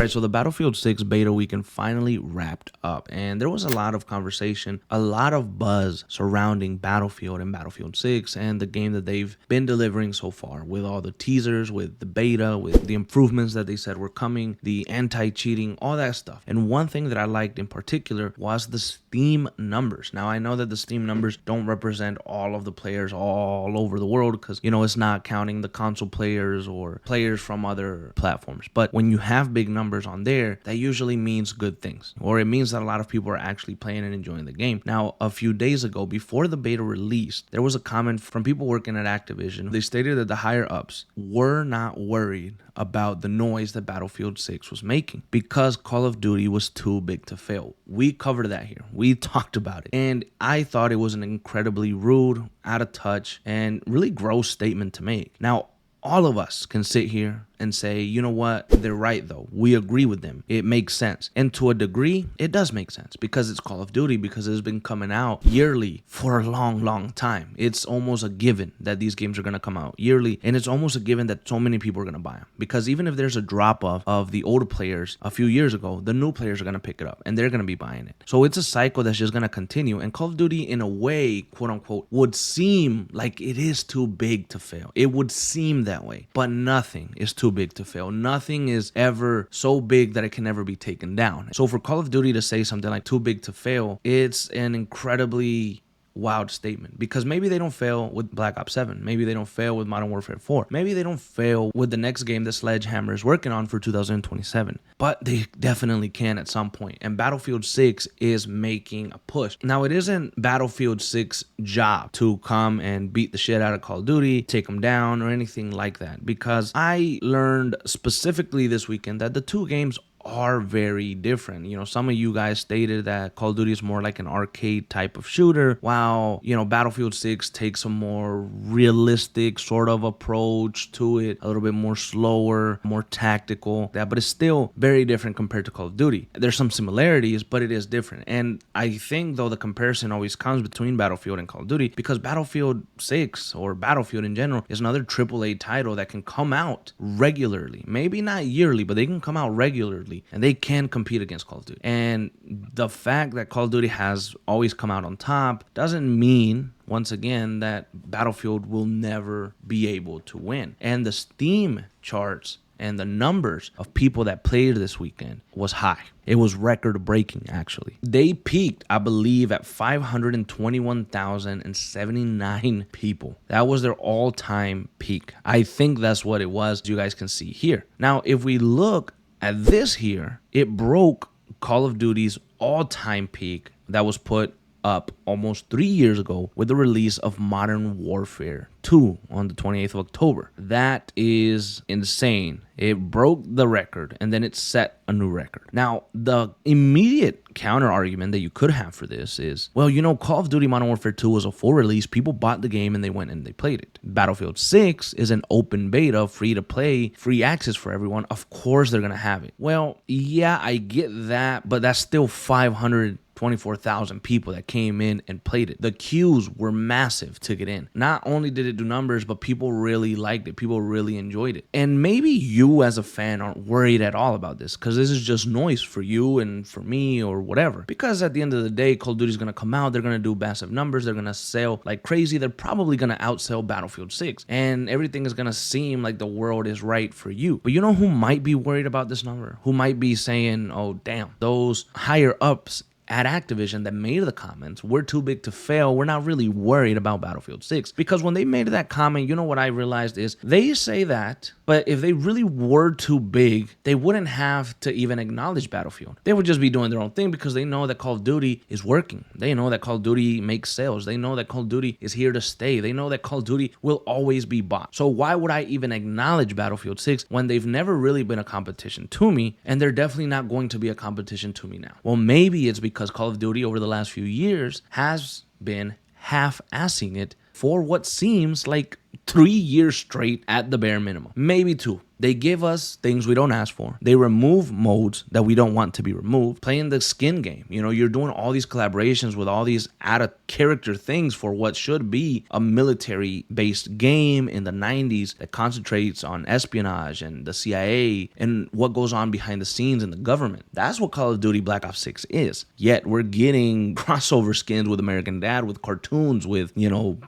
Alright, so the Battlefield 6 beta weekend finally wrapped up, and there was a lot of conversation, a lot of buzz surrounding Battlefield and Battlefield 6 and the game that they've been delivering so far, with all the teasers, with the beta, with the improvements that they said were coming, the anti-cheating, all that stuff. And one thing that I liked in particular was the Steam numbers. Now, I know that the Steam numbers don't represent all of the players all over the world because, it's not counting the console players or players from other platforms. But when you have big numbers on there, that usually means good things, or it means that a lot of people are actually playing and enjoying the game. Now, a few days ago, before the beta released, there was a comment from people working at Activision. They stated that the higher ups were not worried about the noise that Battlefield 6 was making because Call of Duty was too big to fail. We covered that here. We talked about it. And I thought it was an incredibly rude, out of touch, and really gross statement to make. Now, all of us can sit here and say, you know what, they're right though. We agree with them. It makes sense. And to a degree, it does make sense because it's Call of Duty, because it's been coming out yearly for a long time. It's almost a given that these games are going to come out yearly, and it's almost a given that so many people are going to buy them, because even if there's a drop off of the older players a few years ago, the new players are going to pick it up and they're going to be buying it. So it's a cycle that's just going to continue, and Call of Duty, in a way, quote unquote, would seem like it is too big to fail. It would seem that way, but nothing is too big to fail. Nothing is ever so big that it can never be taken down. So for Call of Duty to say something like too big to fail, it's an incredibly wild statement, because maybe they don't fail with Black Ops 7. Maybe they don't fail with Modern Warfare 4. Maybe they don't fail with the next game that Sledgehammer is working on for 2027. But they definitely can at some point. And Battlefield 6 is making a push. Now, it isn't Battlefield 6's job to come and beat the shit out of Call of Duty, take them down, or anything like that, because I learned specifically this weekend that the two games are very different. Some of you guys stated that Call of Duty is more like an arcade type of shooter, while, Battlefield 6 takes a more realistic sort of approach to it, a little bit more slower, more tactical, but it's still very different compared to Call of Duty. There's some similarities, but it is different. And I think, though, the comparison always comes between Battlefield and Call of Duty, because Battlefield 6, or Battlefield in general, is another AAA title that can come out regularly. Maybe not yearly, but they can come out regularly, and they can compete against Call of Duty. And the fact that Call of Duty has always come out on top doesn't mean, once again, that Battlefield will never be able to win. And the Steam charts and the numbers of people that played this weekend was high. It was record-breaking, actually. They peaked, I believe, at 521,079 people. That was their all-time peak. I think that's what it was, you guys can see here. Now, if we look at this here, it broke Call of Duty's all-time peak that was put up almost 3 years ago with the release of Modern Warfare 2 on the 28th of October. That is insane. It broke the record, and then it set a new record. Now, the immediate counter argument that you could have for this is, well, Call of Duty Modern Warfare 2 was a full release. People bought the game and they went and they played it. Battlefield 6 is an open beta, free to play, free access for everyone. Of course they're going to have it. Well, yeah, I get that, but that's still 524,000 people that came in and played it. The queues were massive to get in. Not only did it do numbers, but people really liked it. People really enjoyed it. And maybe you as a fan aren't worried at all about this, because this is just noise for you and for me or whatever. Because at the end of the day, Call of Duty is going to come out. They're going to do massive numbers. They're going to sell like crazy. They're probably going to outsell Battlefield 6. And everything is going to seem like the world is right for you. But you know who might be worried about this number? Who might be saying, oh, damn, those higher ups at Activision that made the comments, we're too big to fail, we're not really worried about Battlefield 6. Because when they made that comment, what I realized is they say that, but if they really were too big, they wouldn't have to even acknowledge Battlefield. They would just be doing their own thing, because they know that Call of Duty is working. They know that Call of Duty makes sales. They know that Call of Duty is here to stay. They know that Call of Duty will always be bought. So why would I even acknowledge Battlefield 6 when they've never really been a competition to me, and they're definitely not going to be a competition to me now? Well, maybe it's because Call of Duty over the last few years has been half-assing it for what seems like 3 years straight at the bare minimum. Maybe 2. They give us things we don't ask for. They remove modes that we don't want to be removed. Playing the skin game, you're doing all these collaborations with all these out of character things for what should be a military based game in the 90s that concentrates on espionage and the CIA and what goes on behind the scenes in the government. That's what Call of Duty Black Ops 6 is. Yet we're getting crossover skins with American Dad, with cartoons, with,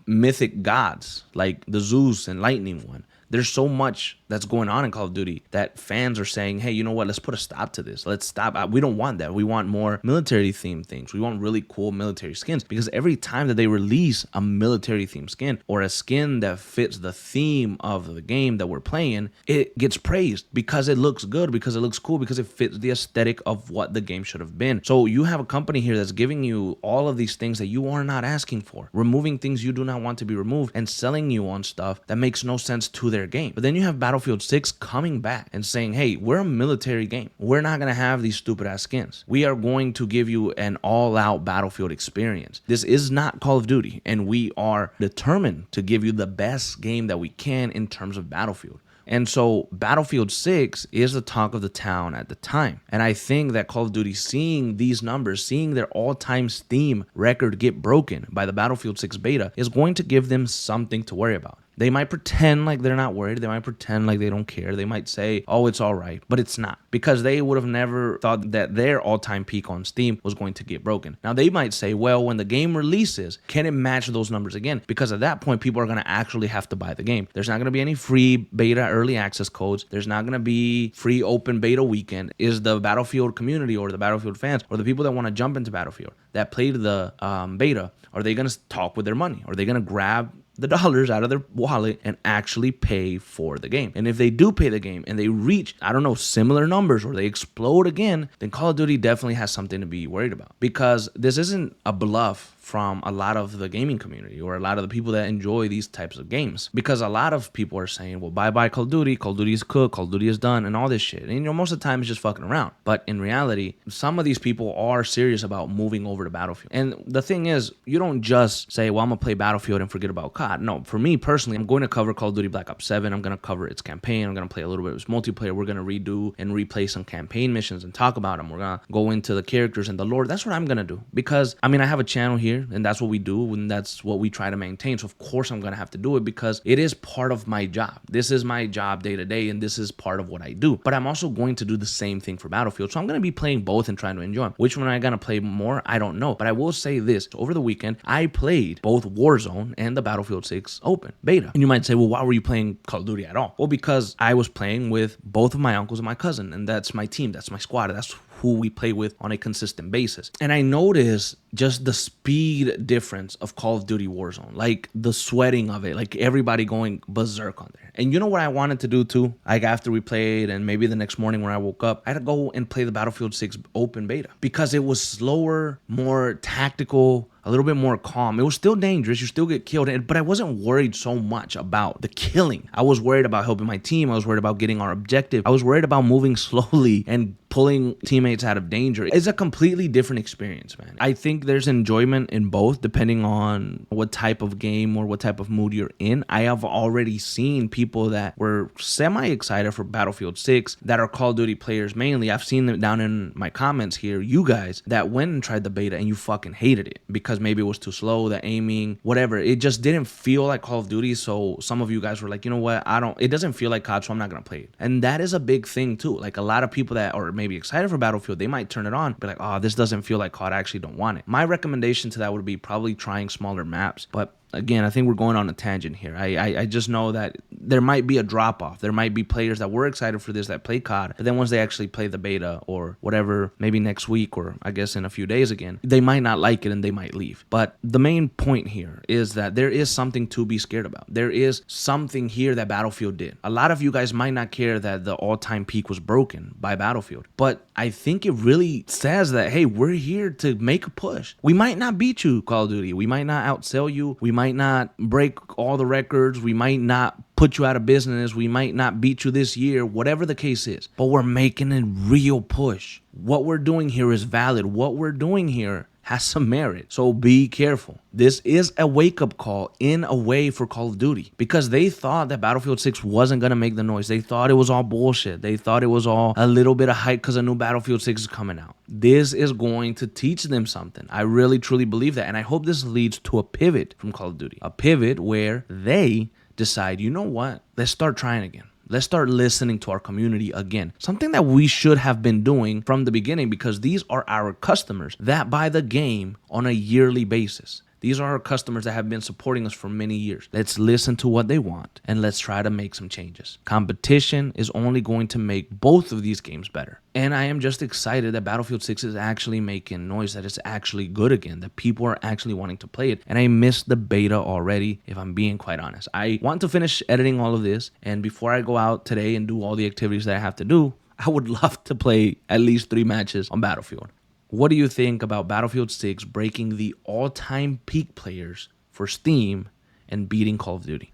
mythic gods like the Zeus and Lightning one. There's so much that's going on in Call of Duty that fans are saying, hey, you know what? Let's put a stop to this. Let's stop. We don't want that. We want more military themed things. We want really cool military skins, because every time that they release a military themed skin or a skin that fits the theme of the game that we're playing, it gets praised because it looks good, because it looks cool, because it fits the aesthetic of what the game should have been. So you have a company here that's giving you all of these things that you are not asking for, removing things you do not want to be removed, and selling you on stuff that makes no sense to their game. But then you have Battlefield 6 coming back and saying, hey, we're a military game. We're not going to have these stupid ass skins. We are going to give you an all out Battlefield experience. This is not Call of Duty, and we are determined to give you the best game that we can in terms of Battlefield. And so Battlefield 6 is the talk of the town at the time. And I think that Call of Duty, seeing these numbers, seeing their all-time Steam record get broken by the Battlefield 6 beta, is going to give them something to worry about. They might pretend like they're not worried. They might pretend like they don't care. They might say, oh, it's all right. But it's not, because they would have never thought that their all-time peak on Steam was going to get broken. Now, they might say, well, when the game releases, can it match those numbers again? Because at that point, people are going to actually have to buy the game. There's not going to be any free beta early access codes. There's not going to be free open beta weekend. Is the Battlefield community or the Battlefield fans or the people that want to jump into Battlefield that played the beta, are they going to talk with their money? Are they going to grab the dollars out of their wallet and actually pay for the game? And if they do pay the game and they reach, similar numbers, or they explode again, then Call of Duty definitely has something to be worried about, because this isn't a bluff from a lot of the gaming community or a lot of the people that enjoy these types of games. Because a lot of people are saying, well, bye-bye Call of Duty is cooked, Call of Duty is done, and all this shit. And most of the time it's just fucking around. But in reality, some of these people are serious about moving over to Battlefield. And the thing is, you don't just say, well, I'm gonna play Battlefield and forget about COD. No, for me personally, I'm going to cover Call of Duty Black Ops 7. I'm gonna cover its campaign. I'm gonna play a little bit of its multiplayer. We're gonna redo and replay some campaign missions and talk about them. We're gonna go into the characters and the lore. That's what I'm gonna do, because I have a channel here and that's what we do, and that's what we try to maintain. So of course I'm gonna have to do it, because it is part of my job. This is my job day to day, and this is part of what I do. But I'm also going to do the same thing for Battlefield. So I'm gonna be playing both and trying to enjoy them. Which one am I gonna play more? I don't know. But I will say this: over the weekend, I played both Warzone and the Battlefield 6 open beta. And you might say, well, why were you playing Call of Duty at all? Well, because I was playing with both of my uncles and my cousin, and that's my team, that's my squad, that's who we play with on a consistent basis. And I noticed just the speed difference of Call of Duty Warzone, like the sweating of it, like everybody going berserk on there. And you know what I wanted to do too? Like after we played, and maybe the next morning when I woke up, I had to go and play the Battlefield 6 open beta, because it was slower, more tactical, a little bit more calm. It was still dangerous. You still get killed, but I wasn't worried so much about the killing. I was worried about helping my team. I was worried about getting our objective. I was worried about moving slowly and pulling teammates out of danger. It's a completely different experience, man. I think there's enjoyment in both, depending on what type of game or what type of mood you're in. I have already seen people that were semi-excited for Battlefield 6 that are Call of Duty players mainly. I've seen them down in my comments here, you guys, that went and tried the beta and you fucking hated it because maybe it was too slow, the aiming, whatever. It just didn't feel like Call of Duty. So some of you guys were like, you know what? It doesn't feel like COD, so I'm not going to play it. And that is a big thing too. Like a lot of people that are maybe excited for Battlefield, they might turn it on, be like, oh, this doesn't feel like COD. I actually don't want it. My recommendation to that would be probably trying smaller maps. But again, I think we're going on a tangent here. I just know that there might be a drop off. There might be players that were excited for this that play COD, but then once they actually play the beta or whatever, maybe next week or I guess in a few days again, they might not like it and they might leave. But the main point here is that there is something to be scared about. There is something here that Battlefield did. A lot of you guys might not care that the all-time peak was broken by Battlefield, but I think it really says that, hey, we're here to make a push. We might not beat you, Call of Duty. We might not outsell you. We might not break all the records. We might not put you out of business. We might not beat you this year, whatever the case is. But we're making a real push. What we're doing here is valid. What we're doing here has some merit. So be careful. This is a wake-up call in a way for Call of Duty, because they thought that Battlefield 6 wasn't going to make the noise. They thought it was all bullshit. They thought it was all a little bit of hype because a new Battlefield 6 is coming out. This is going to teach them something. I really, truly believe that. And I hope this leads to a pivot from Call of Duty. A pivot where they decide, you know what? Let's start trying again. Let's start listening to our community again. Something that we should have been doing from the beginning, because these are our customers that buy the game on a yearly basis. These are our customers that have been supporting us for many years. Let's listen to what they want and let's try to make some changes. Competition is only going to make both of these games better. And I am just excited that Battlefield 6 is actually making noise, that it's actually good again, that people are actually wanting to play it. And I miss the beta already, if I'm being quite honest. I want to finish editing all of this, and before I go out today and do all the activities that I have to do, I would love to play at least 3 matches on Battlefield. What do you think about Battlefield 6 breaking the all-time peak players for Steam and beating Call of Duty?